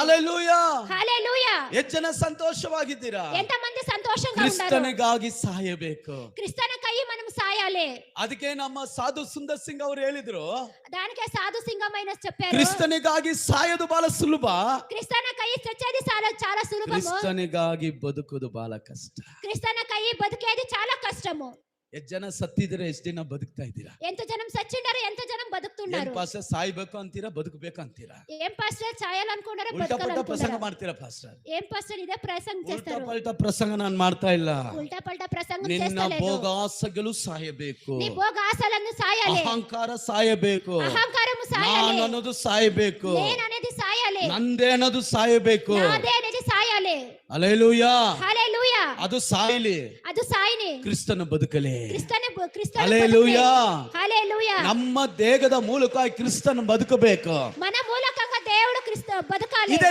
Hallelujah. హల్లెలూయా. ಎಷ್ಟು ಜನ ಸಂತೋಷವಾಗಿದ್ದೀರಾ? ఎంతమంది సంతోషంగా ఉన్నారు? ಕ್ರಿಸ್ತನಿಗಾಗಿ ಸಾಯಬೇಕು. క్రిస్తనకై మనం సాయాలి. ಅದಕ್ಕೆ ನಮ್ಮ ಸಾಧು ಸುಂದರ್ ಸಿಂಗ್ ಅವರು ಹೇಳಿದ್ರು, దానికే సాధు సింగమైన చెప్పారు, ಕ್ರಿಸ್ತನಿಗಾಗಿ ಸಾಯೋದು ಬಹಳ ಸುಲಭ, క్రిస్తనకై చచ్చేది చాలా సులభము, ಕ್ರಿಸ್ತನಿಗಾಗಿ ಬದುಕುವುದು ಬಹಳ ಕಷ್ಟ. క్రిస్తనకై బతికేది చాలా కష్టము. ಎಷ್ಟು ಜನ ಸತ್ತಿದ್ರೆ ಎಷ್ಟು ದಿನ ಬದುಕ್ತಾ ಇದ್ದೀರಾ? ఎంత జనం సచ్చిండారు, ఎంత జనం బతుకుతున్నారు? ಪಾಸ್ಟರ್ ಸಾಯ್ಬೇಕು ಅಂತೀರಾ, ಬದುಕಬೇಕು ಅಂತೀರಾ? ఏం పాస్టర్ చాయాలనుకుంటారా, ಉಲ್ಟಾ ಪಲ್ಟಾ ಪ್ರಸಂಗ బతకాలనుకుంటారా? ಮಾಡ್ತೀರಾ ಪಾಸ್ಟರ್? ఏం పాస్టర్ ఇదే ప్రసంగం ಉಲ್ಟಾ చేస్తారు? ಪಲ್ಟಾ ಪ್ರಸಂಗ ನಾನು ಮಾಡ್ತಾ ಇಲ್ಲ. ఉల్టా పల్టా ప్రసంగం ನಿನ್ನ చేస్తలేదు. ಭೋಗಾಸಗಳು ಸಾಯಬೇಕು, నీ భోగాసలను సాయాలి, ಅಹಂಕಾರ ಸಾಯಬೇಕು, అహంకారము సాయాలి, ನಾನು ಅನ್ನೋದು ಸಾಯಬೇಕು, నేను అనేది సాయాలి, ನಂದೇ ಅನ್ನೋದು ಸಾಯಬೇಕು. నాదే అనేది సాయాలి. ಹಲ್ಲೆಲೂಯಾ. హల్లెలూయా. ಅದು ಸಾಯಲಿ, ಅದು సాయిని, ಕ್ರಿಸ್ತನ ಬದುಕಲಿ. క్రిస్తన హల్లెలూయా. హల్లెలూయా. ನಮ್ಮ ದೇಹದ ಮೂಲಕ ಕ್ರಿಸ್ತನ ಬದುಕಬೇಕು. మన మూలకంగా దేవుడు క్రీస్తు బతకాలి. ಇದೇ